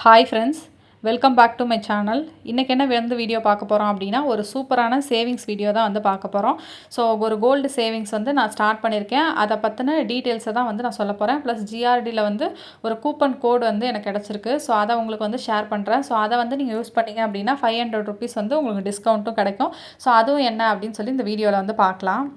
Hi friends, welcome back to my channel. இன்றைக்கி என்ன video பார்க்க போகிறோம் அப்படின்னா, ஒரு சூப்பரான சேவிங்ஸ் வீடியோ தான் வந்து பார்க்க போகிறோம். ஸோ ஒரு கோல்டு சேவிங்ஸ் வந்து நான் ஸ்டார்ட் பண்ணியிருக்கேன். அதை பற்றின டீட்டெயில்ஸை தான் வந்து நான் சொல்ல போகிறேன். ப்ளஸ் ஜிஆர்டியில் வந்து ஒரு கூப்பன் கோடு வந்து எனக்கு கிடச்சிருக்கு. ஸோ அதை உங்களுக்கு வந்து ஷேர் பண்ணுறேன். ஸோ அதை வந்து நீங்கள் யூஸ் பண்ணிங்க அப்படின்னா ₹500 வந்து உங்களுக்கு டிஸ்கவுண்ட்டும் கிடைக்கும். ஸோ அதுவும் என்ன அப்படின்னு சொல்லி இந்த வீடியோவில் வந்து பார்க்கலாம்.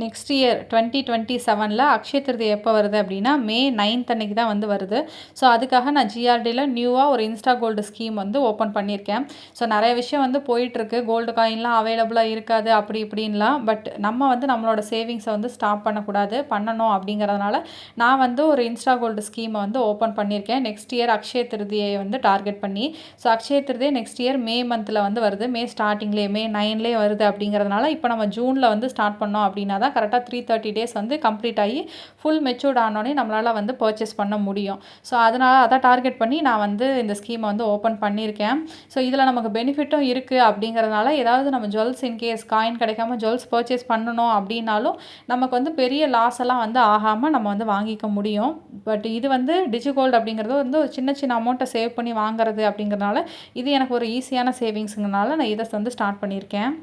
நெக்ஸ்ட் இயர் 2027 அக்ஷய திருதி எப்போ வருது அப்படின்னா மே 9th அன்னைக்கு தான் வந்து வருது. ஸோ அதுக்காக நான் ஜிஆர்டியில் நியூவாக ஒரு இன்ஸ்டா கோல்டு ஸ்கீம் வந்து ஓப்பன் பண்ணியிருக்கேன். ஸோ நிறைய விஷயம் வந்து போயிட்டுருக்கு. கோல்டு காயின்லாம் அவைலபிளாக இருக்காது அப்படி இப்படின்லாம். பட் நம்ம வந்து நம்மளோட சேவிங்ஸை வந்து ஸ்டாப் பண்ணக்கூடாது, பண்ணணும் அப்படிங்கிறதுனால நான் வந்து ஒரு இன்ஸ்டா கோல்டு ஸ்கீமை வந்து ஓப்பன் பண்ணியிருக்கேன். நெக்ஸ்ட் இயர் அக்ஷய திருதியை வந்து டார்கெட் பண்ணி. So Akshaya Tritiya next year May மந்தில் வந்து வருது. மே ஸ்டார்டிங்லேயே மே 9லேயே வருது அப்படிங்கிறதுனால இப்போ நம்ம ஜூனில் வந்து ஸ்டார்ட் பண்ணோம் அப்படின்னா தான் கரெக்டாக 330 டேஸ் வந்து கம்ப்ளீட் ஆகி ஃபுல் மெச்சூர்ட் ஆனோடனே நம்மளால் வந்து பர்ச்சேஸ் பண்ண முடியும். ஸோ அதனால் அதை டார்கெட் பண்ணி நான் வந்து இந்த ஸ்கீமை வந்து ஓப்பன் பண்ணியிருக்கேன். ஸோ இதில் நமக்கு பெனிஃபிட்டும் இருக்குது அப்படிங்கிறதுனால ஏதாவது நம்ம ஜுவல்ஸ் இன்கேஸ் காயின் கிடைக்காம ஜுவல்ஸ் பர்ச்சேஸ் பண்ணணும் அப்படின்னாலும் நமக்கு வந்து பெரிய லாஸ் எல்லாம் வந்து ஆகாமல் நம்ம வந்து வாங்கிக்க முடியும். பட் இது வந்து டிஜிகோல்டு அப்படிங்கிறது வந்து ஒரு சின்ன சின்ன அமௌண்ட்டை சேவ் பண்ணி வாங்குறது அப்படிங்கிறதுனால இது எனக்கு ஒரு ஈஸியான சேவிங்ஸுங்கிறனால நான் இதை வந்து ஸ்டார்ட் பண்ணியிருக்கேன்.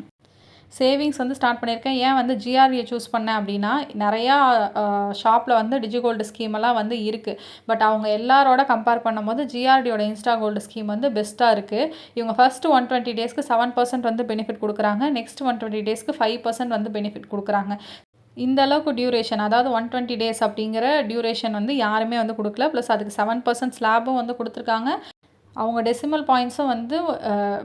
சேவிங்ஸ் வந்து ஸ்டார்ட் பண்ணியிருக்கேன். ஏன் வந்து ஜிஆர்டியை சூஸ் பண்ணேன் அப்படின்னா, நிறையா ஷாப்பில் வந்து டிஜிகோல்டு ஸ்கீமெல்லாம் வந்து இருக்குது. பட் அவங்க எல்லாரோட கம்பேர் பண்ணும்போது ஜிஆர்டியோட இன்ஸ்டா கோல்டு ஸ்கீம் வந்து பெஸ்ட்டாக இருக்குது. இவங்க ஃபஸ்ட்டு 120 டேஸ்க்கு 7% வந்து பெனிஃபிட் கொடுக்குறாங்க. நெக்ஸ்ட் 120 டேஸ்க்கு 5% வந்து பெனிஃபிட் கொடுக்குறாங்க. இந்த அளவுக்கு டியூரேஷன், அதாவது 120 டேஸ் அப்படிங்கிற டியூரேஷன் வந்து யாருமே வந்து கொடுக்கல. ப்ளஸ் அதுக்கு 7% ஸ்லாபும் வந்து கொடுத்துருக்காங்க. அவங்க டெசிமல் பாயிண்ட்ஸும் வந்து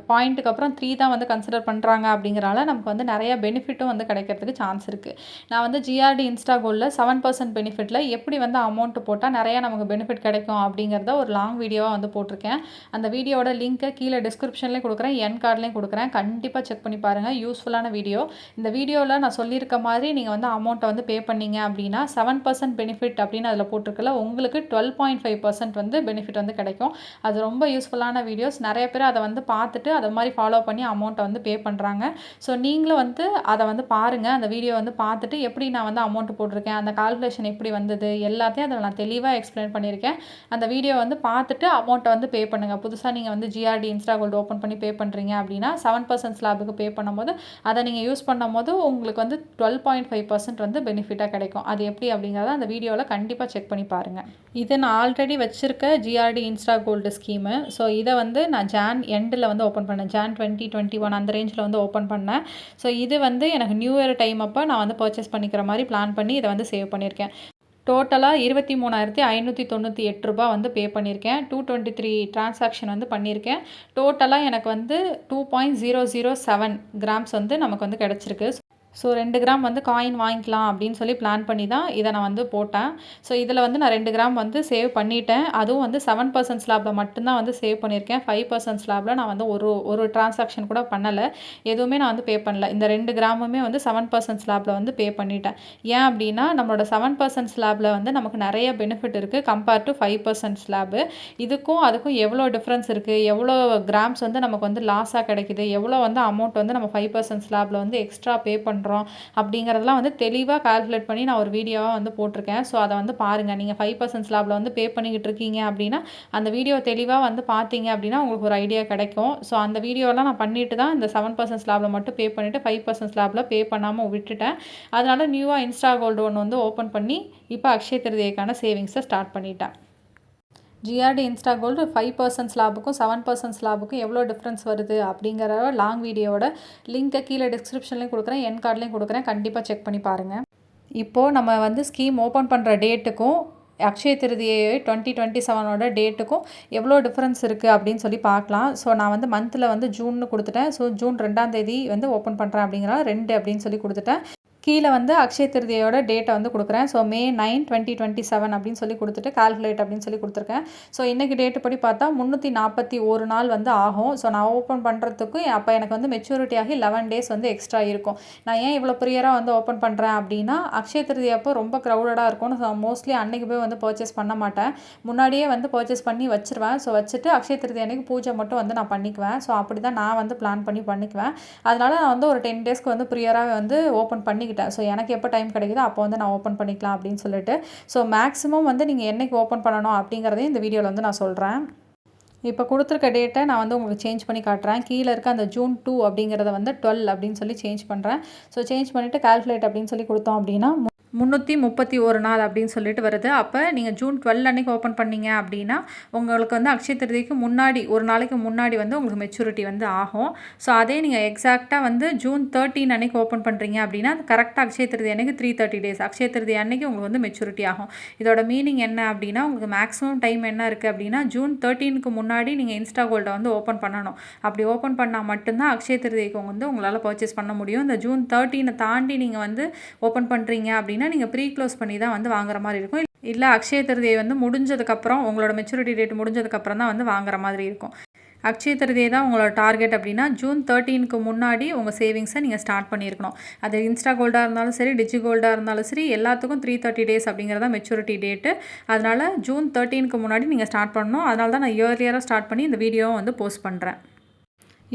பாயிண்ட்டுக்கு அப்புறம் 3 தான் வந்து கன்சிடர் பண்ணுறாங்க அப்படிங்கிறனால நமக்கு வந்து நிறைய பெனிஃபிட்டும் வந்து கிடைக்கிறதுக்கு சான்ஸ் இருக்குது. நான் வந்து ஜிஆர்டி இன்ஸ்டா கோல்டில் 7% பெனிஃபிட்டில் எப்படி வந்து அமௌண்ட்டு போட்டால் நிறையா நமக்கு பெனிஃபிட் கிடைக்கும் அப்படிங்கிறத ஒரு லாங் வீடியோவாக வந்து போட்டிருக்கேன். அந்த வீடியோட லிங்க்கை கீழே டிஸ்கிரிப்ஷன்லேயும் கொடுக்குறேன், என் கார்ட்லேயும் கொடுக்குறேன். கண்டிப்பாக செக் பண்ணி பாருங்கள், யூஸ்ஃபுல்லான வீடியோ. இந்த வீடியோவில் நான் சொல்லியிருக்க மாதிரி நீங்கள் வந்து அமௌண்ட்டை வந்து பே பண்ணிங்க அப்படின்னா 7% பெனிஃபிட் அப்படின்னு அதில் போட்டிருக்கல, உங்களுக்கு 12.5% வந்து பெனிஃபிட் வந்து கிடைக்கும். அது ரொம்ப யூஸ்ஃபுல்லான வீடியோஸ். நிறைய பேர் அதை வந்து பார்த்துட்டு அதை மாதிரி ஃபாலோ பண்ணி அமௌண்ட்டை வந்து பே பண்ணுறாங்க. ஸோ நீங்களும் வந்து அதை வந்து பாருங்கள். அந்த வீடியோ வந்து பார்த்துட்டு எப்படி நான் வந்து அமௌண்ட் போட்டிருக்கேன், அந்த கால்குலேஷன் எப்படி வந்தது எல்லாத்தையும் அதில் நான் தெளிவாக எக்ஸ்பிளைன் பண்ணியிருக்கேன். அந்த வீடியோ வந்து பார்த்துட்டு அமௌண்ட்டை வந்து பே பண்ணுங்கள். புதுசாக நீங்கள் வந்து ஜிஆர்டி இன்ஸ்டா கோல்டு ஓப்பன் பண்ணி பே பண்ணுறீங்க அப்படின்னா 7% ஸ்லாபுக்கு பே பண்ணும்போது அதை நீங்கள் யூஸ் பண்ணும்போது உங்களுக்கு வந்து 12.5% வந்து பெனிஃபிட்டாக கிடைக்கும். அது எப்படி அப்படிங்கிறத அந்த வீடியோவில் கண்டிப்பாக செக் பண்ணி பாருங்கள். இது நான் ஆல்ரெடி வச்சுருக்க GRT insta gold scheme. So இதை வந்து நான் ஜான் எண்டில் வந்து ஓப்பன் பண்ணேன். ஜான் 2021 அந்த ரேஞ்சில் வந்து ஓப்பன் பண்ணேன். ஸோ இது வந்து எனக்கு நியூ இயர் டைம் அப்போ நான் வந்து பர்ச்சேஸ் பண்ணிக்கிற மாதிரி பிளான் பண்ணி இதை வந்து சேவ் பண்ணியிருக்கேன். டோட்டலாக ₹23,598 வந்து பே பண்ணியிருக்கேன். 223 டிரான்சாக்ஷன் வந்து பண்ணியிருக்கேன். டோட்டலாக எனக்கு வந்து 2.007 கிராம்ஸ் வந்து நமக்கு வந்து கிடச்சிருக்கு. ஸோ 2 கிராம் வந்து காயின் வாங்கிக்கலாம் அப்படின்னு சொல்லி பிளான் பண்ணி தான் இதை நான் வந்து போட்டேன். ஸோ இதில் வந்து நான் 2 கிராம் வந்து சேவ் பண்ணிட்டேன். அதுவும் வந்து 7% ஸ்லாபில் மட்டும்தான் வந்து சேவ் பண்ணியிருக்கேன். 5% ஸ்லாபில் நான் வந்து ஒரு டிரான்சாக்ஷன் கூட பண்ணலை, எதுவுமே நான் வந்து பே பண்ணல. இந்த 2 கிராமுமே வந்து 7% ஸ்லாபில் வந்து பே பண்ணிட்டேன். ஏன் அப்படின்னா நம்மளோட 7% ஸ்லாபில் வந்து நமக்கு நிறைய பெனிஃபிட் இருக்குது கம்பேர் டு 5% ஸ்லாபு. இதுக்கும் அதுக்கும் எவ்வளோ டிஃப்ரென்ஸ் இருக்குது, எவ்வளோ கிராம்ஸ் வந்து நமக்கு வந்து லாஸாக கிடைக்குது, எவ்வளோ வந்து அமௌண்ட் வந்து நம்ம 5% ஸ்லாபில் வந்து எக்ஸ்ட்ரா பே பண்ணுறோம் அப்படிங்கிறதெல்லாம் வந்து தெளிவாக கால்குலேட் பண்ணி நான் ஒரு வீடியோவாக வந்து போட்டிருக்கேன். ஸோ அதை வந்து பாருங்கள். நீங்கள் 5% ஸ்லாபில் வந்து பே பண்ணிக்கிட்டு இருக்கீங்க அப்படின்னா அந்த வீடியோ தெளிவாக வந்து பார்த்தீங்க அப்படின்னா உங்களுக்கு ஒரு ஐடியா கிடைக்கும். ஸோ அந்த வீடியோலாம் நான் பண்ணிட்டு தான் இந்த 7% ஸ்லாபில் மட்டும் பே பண்ணிவிட்டு 5% ஸ்லாபில் பே பண்ணாமல் விட்டுட்டேன். அதனால் நியூவாக இன்ஸ்டா கோல்டு ஒன்று வந்து ஓப்பன் பண்ணி இப்போ அக்ஷய திருதியைக்கான சேவிங்ஸை ஸ்டார்ட் பண்ணிட்டேன். ஜிஆர்டி இன்ஸ்டா கோல்டு 5% ஸ்லாபுக்கும் 7% ஸ்லாபுக்கும் எவ்வளோ டிஃப்ரென்ஸ் வருது அப்படிங்கிற லாங் வீடியோவோட லிங்க்கை கீழே டிஸ்கிரிப்ஷன்லேயும் கொடுக்குறேன், என் கார்ட்லேயும் கொடுக்குறேன். கண்டிப்பாக செக் பண்ணி பாருங்கள். இப்போது நம்ம வந்து ஸ்கீம் ஓப்பன் பண்ணுற டேட்டுக்கும் அக்ஷய திருதியை 2027 டேட்டுக்கும் எவ்வளோ டிஃப்ரென்ஸ் இருக்குது அப்படின்னு சொல்லி பார்க்கலாம். ஸோ நான் வந்து மந்தில் வந்து ஜூன்னு கொடுத்துட்டேன். ஸோ ஜூன் 2ஆம் தேதி வந்து ஓப்பன் பண்ணுறேன் அப்படிங்கிறனால 2 அப்படின்னு சொல்லி கொடுத்துட்டேன். கீழே வந்து அக்ஷய திருதியோட டேட்டை வந்து கொடுக்குறேன். ஸோ மே 9, 2027 அப்படின்னு சொல்லி கொடுத்துட்டு கால்குலேட் அப்படின்னு சொல்லி கொடுத்துருக்கேன். ஸோ இன்றைக்கி டேட்டு படி பார்த்தா 341 நாள் வந்து ஆகும். ஸோ நான் ஓப்பன் பண்ணுறதுக்கு அப்போ எனக்கு வந்து மெச்சூரிட்டி ஆகி 11 டேஸ் வந்து எக்ஸ்ட்ரா இருக்கும். நான் ஏன் இவ்வளோ ப்ரியராக வந்து ஓப்பன் பண்ணுறேன் அப்படின்னா அக்ஷய திருதி அப்போ ரொம்ப க்ரௌடடாக இருக்கும்னு மோஸ்ட்லி அன்றைக்கி போய் வந்து பர்ச்சேஸ் பண்ண மாட்டேன். முன்னாடியே வந்து பர்ச்சேஸ் பண்ணி வச்சுருவேன். ஸோ வச்சுட்டு அக்ஷய திருதி அன்றைக்கி பூஜை மட்டும் வந்து நான் பண்ணிக்குவேன். ஸோ அப்படி தான் நான் வந்து பிளான் பண்ணி பண்ணிக்குவேன். அதனால் நான் வந்து ஒரு 10 டேஸ்க்கு வந்து ப்ரியராக வந்து ஓப்பன் பண்ணிக்கிட்டேன். ஸோ எனக்கு எப்போ டைம் கிடைக்குதோ அப்போ வந்து நான் ஓப்பன் பண்ணிக்கலாம் அப்படின்னு சொல்லிட்டு. ஸோ மேக்ஸிமம் வந்து நீங்கள் என்றைக்கு ஓப்பன் பண்ணணும் அப்படிங்கிறதையும் இந்த வீடியோவில் வந்து நான் சொல்கிறேன். இப்போ கொடுத்துருக்க டேட்டை நான் வந்து உங்களுக்கு சேஞ்ச் பண்ணி காட்டுறேன். கீழே இருக்க அந்த ஜூன் 2 அப்படிங்கிறத வந்து 12 அப்படின்னு சொல்லி சேஞ்ச் பண்ணுறேன். ஸோ சேஞ்ச் பண்ணிவிட்டு கால்குலேட் அப்படின்னு சொல்லி கொடுத்தோம் அப்படின்னா 331 நாள் அப்படின்னு சொல்லிட்டு வருது. அப்போ நீங்கள் ஜூன் 12 அன்றைக்கி ஓப்பன் பண்ணீங்க அப்படின்னா உங்களுக்கு வந்து அக்ஷய திருதிக்கு முன்னாடி ஒரு நாளைக்கு முன்னாடி வந்து உங்களுக்கு மெச்சூரிட்டி வந்து ஆகும். ஸோ அதே நீங்கள் எக்ஸாக்டாக வந்து ஜூன் 13 அன்றைக்கி ஓப்பன் பண்ணுறீங்க அப்படின்னா கரெக்டாக அக்ஷய திருதி அன்றைக்கி 330 டேஸ் அக்ஷய திருதி அன்றைக்கி உங்களுக்கு வந்து மெச்சூரிட்டி ஆகும். இதோட மீனிங் என்ன அப்படின்னா உங்களுக்கு மேக்ஸிமம் டைம் என்ன இருக்குது அப்படின்னா ஜூன் 13க்கு முன்னாடி நீங்கள் இன்ஸ்டா கோல்டை வந்து ஓப்பன் பண்ணணும். அப்படி ஓப்பன் பண்ணால் மட்டும்தான் அக்ஷய திருதிக்கு வந்து உங்களால் பர்ச்சேஸ் பண்ண முடியும். இந்த ஜூன் 13 தாண்டி நீங்கள் வந்து ஓப்பன் பண்ணுறீங்க அப்படின்னா நீங்கள் ப்ரீ க்ளோஸ் பண்ணி தான் வந்து வாங்குற மாதிரி இருக்கும். இல்லை அக்ஷய திருதியை வந்து முடிஞ்சதுக்கப்புறம் உங்களோட மெச்சூரிட்டி டேட் முடிஞ்சதுக்கப்புறம் தான் வந்து வாங்குற மாதிரி இருக்கும். அக்ஷய திருதியை தான் உங்களோட டார்கெட் அப்படின்னா ஜூன் 13க்கு முன்னாடி உங்கள் சேவிங்ஸை நீங்கள் ஸ்டார்ட் பண்ணியிருக்கணும். அது இன்ஸ்டா கோல்டாக இருந்தாலும் சரி டிஜி கோல்டாக இருந்தாலும் சரி எல்லாத்துக்கும் 330 டேஸ் அப்படிங்கிறதா மெச்சூரிட்டி டேட்டு. அதனால் ஜூன் 13க்கு முன்னாடி நீங்கள் ஸ்டார்ட் பண்ணணும். அதனால தான் நான் இயர்லியராக ஸ்டார்ட் பண்ணி இந்த வீடியோவை வந்து போஸ்ட் பண்ணுறேன்.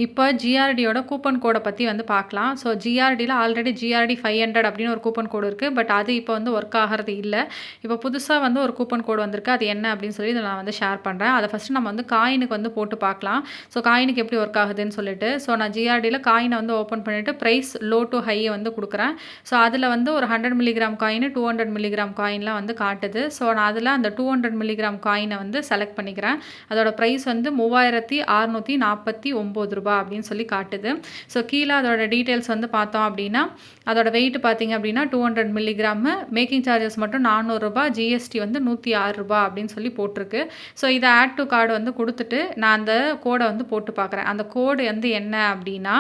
இப்போ ஜிஆர்டியோட கூப்பன் கோடை பற்றி வந்து பார்க்கலாம். ஸோ ஜிஆர்டியில் ஆல்ரெடி ஜிஆர்டி 500 அப்படின்னு ஒரு கூப்பன் கோடு இருக்குது. பட் அது இப்போ வந்து ஒர்க் ஆகிறது இல்லை. இப்போ புதுசாக வந்து ஒரு கூப்பன் கோடு வந்திருக்கு. அது என்ன அப்படின்னு சொல்லி இதை நான் வந்து ஷேர் பண்ணுறேன். அதை ஃபஸ்ட்டு நம்ம வந்து காயினுக்கு வந்து போட்டு பார்க்கலாம். ஸோ காயினுக்கு எப்படி ஒர்க் ஆகுதுன்னு சொல்லிட்டு ஸோ நான் ஜிஆர்டியில் காயினை வந்து ஓப்பன் பண்ணிவிட்டு ப்ரைஸ் லோ டு ஹையை வந்து கொடுக்குறேன். ஸோ அதில் வந்து ஒரு 100 மில்லிகிராம் காயின் 200 மில்லிகிராம் காயின்லாம் வந்து காட்டுது. ஸோ நான் அதில் அந்த 200 மில்லிகிராம் காயினை வந்து செலக்ட் பண்ணிக்கிறேன். அதோட ப்ரைஸ் வந்து 3649 ரூபா அப்படின்னு சொல்லி காட்டுது. ஸோ கீழே அதோட டீட்டெயில்ஸ் வந்து பார்த்தோம் அப்படின்னா அதோட வெயிட் பார்த்தீங்க அப்படின்னா 200 மில்லிகிராம், மேக்கிங் சார்ஜஸ் மட்டும் 400 ரூபா, ஜிஎஸ்டி வந்து 106 ரூபா அப்படின்னு சொல்லி போட்டிருக்கு. ஸோ இதை ஆட் டு கார்டு வந்து கொடுத்துட்டு நான் அந்த கோடை வந்து போட்டு பார்க்குறேன். அந்த கோடு வந்து என்ன அப்படின்னா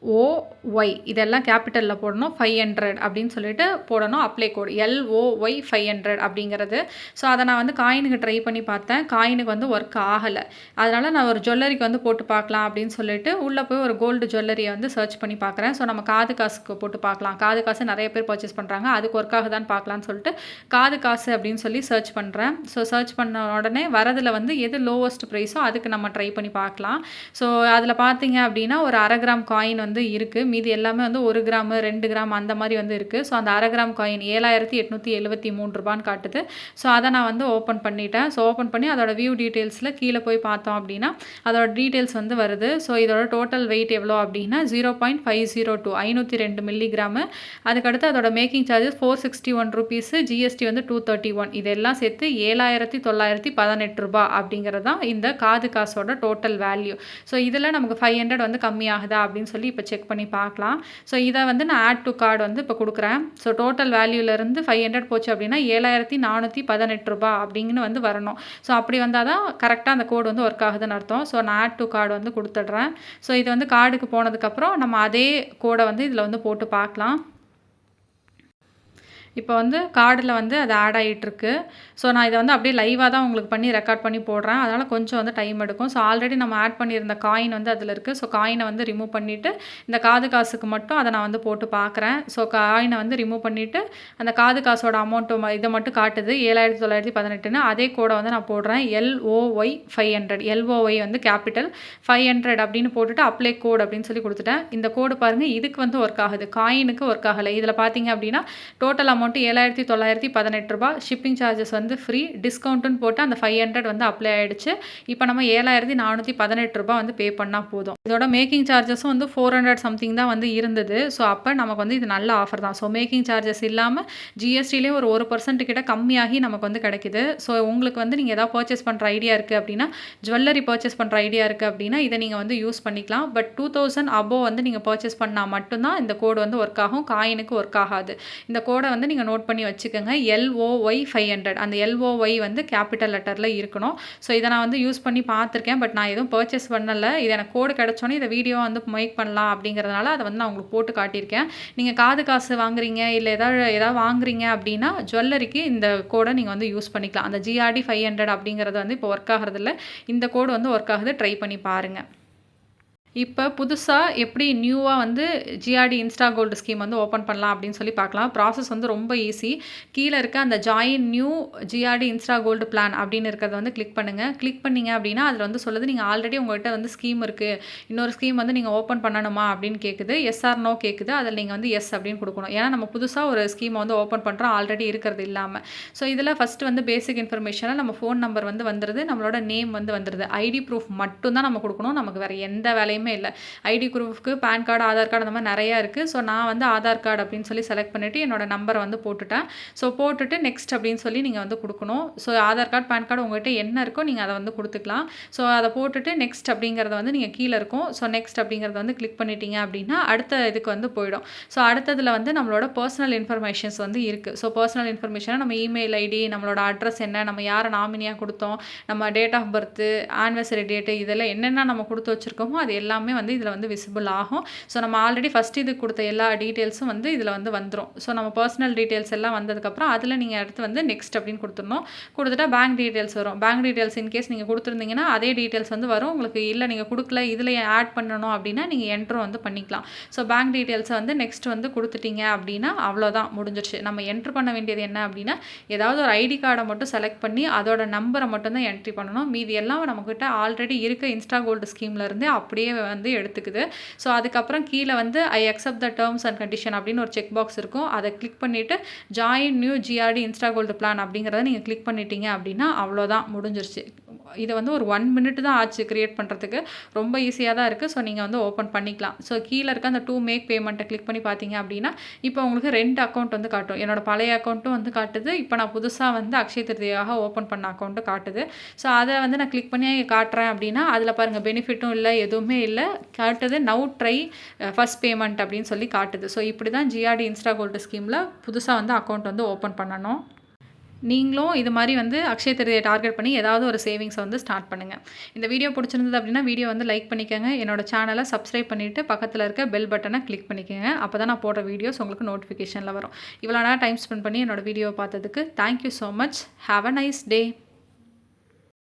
LOY இதெல்லாம் கேபிட்டலில் போடணும். 500 அப்படின்னு சொல்லிட்டு போடணும். அப்ளை கோடு LOY 500 அப்படிங்கிறது. ஸோ அதை நான் வந்து காயினுக்கு ட்ரை பண்ணி பார்த்தேன். காயினுக்கு வந்து ஒர்க் ஆகலை. அதனால் நான் ஒரு ஜுவல்லரிக்கு வந்து போட்டு பார்க்கலாம் அப்படின்னு சொல்லிட்டு உள்ளே போய் ஒரு கோல்டு ஜுவல்லரியை வந்து சர்ச் பண்ணி பார்க்குறேன். ஸோ நம்ம காது காசுக்கு போட்டு பார்க்கலாம். காது காசு நிறைய பேர் பர்ச்சேஸ் பண்ணுறாங்க. அதுக்கு ஒர்க் ஆகுதான்னு பார்க்கலான்னு சொல்லிட்டு காது காசு அப்படின்னு சொல்லி சர்ச் பண்ணுறேன். ஸோ சர்ச் பண்ண உடனே வரதில் வந்து எது லோவஸ்ட் ப்ரைஸோ அதுக்கு நம்ம ட்ரை பண்ணி பார்க்கலாம். ஸோ அதில் பார்த்தீங்க அப்படின்னா ஒரு 1/2 கிராம் காயின் வந்து இருக்குது. மீதி எல்லாமே வந்து 1 கிராம் 2 கிராம் அந்த மாதிரி வந்து இருக்குது. ஸோ அந்த 1/2 கிராம் காயின் 7873 ரூபான்னு காட்டுது. ஸோ அதை நான் வந்து ஓப்பன் பண்ணிட்டேன். ஸோ ஓப்பன் பண்ணி அதோட வியூ டீட்டெயில்ஸில் கீழே போய் பார்த்தோம் அப்படின்னா அதோட டீட்டெயில்ஸ் வந்து வருது. ஸோ இதோட டோட்டல் வெயிட் எவ்வளோ அப்படின்னா 0.502 502 மில்லிகிராமு. அதுக்கடுத்து அதோட மேக்கிங் சார்ஜஸ் 461 ருபீஸு, ஜிஎஸ்டி வந்து 231. இதெல்லாம் சேர்த்து 7918 ரூபா அப்படிங்கிறது தான் இந்த காது காசோட டோட்டல் வேல்யூ. ஸோ இதில் நமக்கு 500 வந்து கம்மியாகுதா அப்படின்னு சொல்லி இப்போ செக் பண்ணி பார்க்கலாம். ஸோ இதை வந்து நான் ஆட் டு கார்டு வந்து இப்போ கொடுக்குறேன். ஸோ டோட்டல் வேல்யூலேருந்து 500 போச்சு அப்படின்னா 7418 ரூபா அப்படிங்கன்னு வந்து வரணும். ஸோ அப்படி வந்தால் தான் கரெக்டாக அந்த கோடு வந்து ஒர்க் ஆகுதுன்னு அர்த்தம். ஸோ நான் ஆட் டு கார்டு வந்து கொடுத்துட்றேன். ஸோ இது வந்து கார்டுக்கு போனதுக்கப்புறம் நம்ம அதே கோடை வந்து இதில் வந்து போட்டு பார்க்கலாம். இப்போ வந்து கார்டில் வந்து அது ஆட் ஆகிட்டுருக்கு. ஸோ நான் இதை வந்து அப்படியே லைவாக தான் உங்களுக்கு பண்ணி ரெக்கார்ட் பண்ணி போடுறேன். அதனால் கொஞ்சம் வந்து டைம் எடுக்கும். ஸோ ஆல்ரெடி நம்ம ஆட் பண்ணியிருந்த காயின் வந்து அதில் இருக்குது. ஸோ காயினை வந்து ரிமூவ் பண்ணிவிட்டு இந்த காது காசுக்கு மட்டும் அதை நான் வந்து போட்டு பார்க்குறேன். ஸோ காயினை வந்து ரிமூவ் பண்ணிவிட்டு அந்த காது காசோட அமௌண்ட்டு இதை மட்டும் காட்டுது 7918ன்னு. அதே கோடை வந்து நான் போடுறேன். LOY 500 LOY வந்து கேபிட்டல் 500 அப்படின்னு போட்டுட்டு அப்ளை கோட் அப்படின்னு சொல்லி கொடுத்துட்டேன். இந்த கோடு பாருங்கள் இதுக்கு வந்து ஒர்க் ஆகுது. காயினுக்கு ஒர்க் ஆகலை. இதில் பார்த்தீங்க அப்படின்னா டோட்டல் அமௌண்ட் 7918 ரூபா. ஷிப்பிங் சார்ஜஸ் வந்து ஃப்ரீ. டிஸ்கவுண்ட்டுன்னு போட்டு அந்த 500 வந்து அப்ளை ஆகிடுச்சு. இப்போ நம்ம 7418 ரூபா வந்து பே பண்ணால் போதும். இதோட மேக்கிங் சார்ஜஸும் வந்து 400 சம்திங் தான் வந்து இருந்தது. ஸோ அப்போ நமக்கு வந்து இது நல்ல ஆஃபர் தான். ஸோ மேக்கிங் சார்ஜஸ் இல்லாமல் ஜிஎஸ்டிலே ஒரு 1% கிட்ட கம்மியாகி நமக்கு வந்து கிடைக்குது. ஸோ உங்களுக்கு வந்து நீங்கள் எதாவது பர்ச்சேஸ் பண்ணுற ஐடியா இருக்குது அப்படின்னா ஜுவல்லரி பர்ச்சேஸ் பண்ணுற ஐடியா இருக்குது அப்படின்னா இதை நீங்கள் வந்து யூஸ் பண்ணிக்கலாம். பட் 2000 அபோவ் வந்து நீங்கள் பர்ச்சேஸ் பண்ணால் மட்டும்தான் இந்த கோடு வந்து ஒர்க் ஆகும். காயினுக்கு ஒர்க் ஆகாது. இந்த கோடை வந்து நீங்கள் நோட் பண்ணி வச்சுக்கோங்க. LOY 500 அந்த LOY வந்து கேபிட்டல் லெட்டரில் இருக்கணும். ஸோ இதை நான் வந்து யூஸ் பண்ணி பார்த்துருக்கேன். பட் நான் எதுவும் பர்ச்சேஸ் பண்ணலை. இது எனக்கு கோடு கிடச்சோன்னே இதை வீடியோ வந்து மேக் பண்ணலாம் அப்படிங்கிறதுனால அதை வந்து நான் உங்களுக்கு போட்டு காட்டியிருக்கேன். நீங்கள் காது காசு வாங்குறீங்க இல்லை ஏதாவது வாங்குறீங்க அப்படின்னா ஜுவல்லரிக்கு இந்த கோடை நீங்கள் வந்து யூஸ் பண்ணிக்கலாம். அந்த GRD 500 அப்படிங்கிறது வந்து இப்போ ஒர்க் ஆகிறதில்ல. இந்த கோடு வந்து ஒர்க் ஆகுது. ட்ரை பண்ணி பாருங்கள். இப்போ புதுசா எப்படி நியூவா வந்து ஜிஆர்டி இன்ஸ்டா கோல்டு ஸ்கீம் வந்து ஓப்பன் பண்ணலாம் அப்படின்னு சொல்லி பார்க்கலாம். ப்ராசஸ் வந்து ரொம்ப ஈஸி. கீழ இருக்க அந்த join new GRT insta gold plan அப்படின்னு இருக்கிறத வந்து கிளிக் பண்ணுங்க. கிளிக் பண்ணீங்க அப்படின்னா, அதில வந்து சொல்லுது நீங்க ஆல்ரெடி உங்ககிட்ட வந்து ஸ்கீம் இருக்கு. இன்னொரு ஸ்கீம் வந்து நீங்க ஓப்பன் பண்ணணுமா அப்படின்னு கேட்குது. எஸ் ஆர் நோ கேட்குது. அதில நீங்க வந்து எஸ் அப்படின்னு குடுக்கணும். ஏன்னா நம்ம புதுசா ஒரு ஸ்கீம வந்து ஓப்பன் பண்றோம் ஆல்ரெடி இருக்கிறது இல்லாம. ஸோ இதில ஃபர்ஸ்ட் வந்து பேசிக் இன்ஃபர்மேஷனா நம்ம ஃபோன் நம்பர் வந்து வந்துருது. நம்மளோட நேம் வந்து வந்துருது. ஐடி ப்ரூஃப் மட்டும் தான் நம்ம குடுக்கணும். நமக்கு வேற எந்த வேலையுமே இல்ல. ஐடி ப்ரூஃப்க்கு பேன் கார்டு, ஆதார் கார்டு அந்த மாதிரி நெறையா இருக்கு. ஸோ நான் வந்து ஆதார் கார்டு அப்படின்னு சொல்லி செலக்ட் பண்ணிட்டு என்னோட நம்பர வந்து போட்டுட்டேன். ஸோ போட்டுட்டு நெக்ஸ்ட் அப்படின்னு சொல்லி நீங்க வந்து குடுக்கணும். So Aadhaar card, PAN card உங்ககிட்ட என்ன இருக்கோ நீங்க அத வந்து குடுத்துக்கலாம். ஸோ அத போட்டுட்டு நெக்ஸ்ட் அப்படிங்கிறத வந்து நீங்க கீழ இருக்கும். ஸோ நெக்ஸ்ட் அப்படிங்கிறத வந்து கிளிக் பண்ணிட்டீங்க அப்படின்னா, அடுத்த இதுக்கு வந்து போயிடும். ஸோ அடுத்ததுல வந்து நம்மளோட பெர்சனல் இன்ஃபர்மேஷன்ஸ் வந்து இருக்கு. ஸோ பெர்சனல் இன்ஃபர்மேஷனா நம்ம இமெயில் ஐடி, நம்மளோட அட்ரஸ் என்ன, நம்ம யார நாமினியா குடுத்தோம், நம்ம date of birth, anniversary date இதெல்லாம் என்னென்ன நம்ம குடுத்து வச்சிருக்கோமோ அது எல்லாமே வந்து இதில வந்து விசிபிள் ஆகும். ஸோ நம்ம ஆல்ரெடி ஃபர்ஸ்ட் இது குடுத்த எல்லா டீட்டெயில்ஸும் வந்து இதில வந்து வந்துரும். ஸோ நம்ம பெர்சனல் டீட்டெயில்ஸ் எல்லாம் வந்ததுக்கப்புறம் அதில நீங்க அடுத்து வந்து நெக்ஸ்ட் அப்படின்னு குடுத்துறணும். குடுத்துட்டா பேங்க் டீட்டெயில்ஸ் வரும். பேங்க் டீட்டெயில்ஸ் இன்கேஸ் நீங்க குடுத்துருந்தீங்கன்னா, அதே டீட்டெயில்ஸ் வந்து வரும். உங்களுக்கு இல்ல நீங்க குடுக்கல இதில ஆட் பண்ணணும் அப்படின்னா, நீங்க என்டரும் வந்து பண்ணிக்கலாம். ஸோ பேங்க் டீட்டெயில்ஸ வந்து நெக்ஸ்ட் வந்து குடுத்துட்டீங்க அப்படின்னா, அவ்வளோதான் முடிஞ்சிருச்சு. நம்ம என்டர் பண்ண வேண்டியது என்ன அப்படின்னா, ஏதாவது ஒரு ஐடி கார்ட மட்டும் செலக்ட் பண்ணி அதோட நம்பர மட்டும் தான் என்ட்ரி பண்ணணும். மீதி எல்லாம் நம்மகிட்ட ஆல்ரெடி இருக்க இன்ஸ்டா கோல்டு ஸ்கீம்ல இருந்தே அப்படியே வந்து எடுத்துக்குது. ஸோ அதுக்கப்புறம் கீழ வந்து I accept the terms and condition அப்படின்னு ஒரு செக் பாக்ஸ் இருக்கும். அத கிளிக் பண்ணிட்டு join new GRT insta gold plan அப்படிங்கிறத நீங்க கிளிக் பண்ணிட்டீங்க அப்படின்னா, அவ்வளோதான் முடிஞ்சிருச்சு. இத வந்து ஒரு 1 மினிட் தான் ஆச்சு கிரியேட் பண்றதுக்கு. ரொம்ப ஈஸியா தான் இருக்கு. ஸோ நீங்க வந்து ஓப்பன் பண்ணிக்கலாம். ஸோ கீழ இருக்க அந்த டூ மேக் பேமெண்ட்ட கிளிக் பண்ணி பார்த்தீங்க அப்படின்னா, இப்போ உங்களுக்கு 2 அக்கவுண்ட் வந்து காட்டும். என்னோட பழைய அக்கவுண்ட்டும் வந்து காட்டுது. இப்போ நான் புதுசா வந்து அக்ஷய திருதியாக ஓப்பன் பண்ண அக்கவுண்ட்டும் காட்டுது. ஸோ அத வந்து நான் கிளிக் பண்ணி காட்டுறேன் அப்படின்னா, அதில பாருங்க பெனிஃபிட்டும் இல்ல, எதுவுமே இல்ல. காட்டுது நவ் ட்ரை ஃபர்ஸ்ட் பேமெண்ட் அப்படின்னு சொல்லி காட்டுது. ஸோ இப்படி தான் ஜிஆர்டி இன்ஸ்டா கோல்டு ஸ்கீம்ல புதுசா வந்து அக்கவுண்ட் வந்து ஓப்பன் பண்ணணும். நீங்களும் இது மாரி வந்து அக்ஷய திருதியை டார்கெட் பண்ணி ஏதாவது ஒரு சேவிங்ஸ வந்து ஸ்டார்ட் பண்ணுங்க. இந்த வீடியோ புடிச்சிருந்தது அப்படின்னா, வீடியோ வந்து லைக் பண்ணிக்கங்க. என்னோட சேனல சப்ஸ்கிரைப் பண்ணிட்டு பக்கத்துல இருக்க பெல் பட்டன கிளிக் பண்ணிக்கங்க. அப்பதான் நான் போடுற வீடியோஸ் உங்களுக்கு நோட்டிஃபிகேஷன்ல வரும். இவ்வளோ நேரம் டைம் ஸ்பெண்ட் பண்ணி என்னோட வீடியோவ பார்த்ததுக்கு thank you so much. Have a nice day.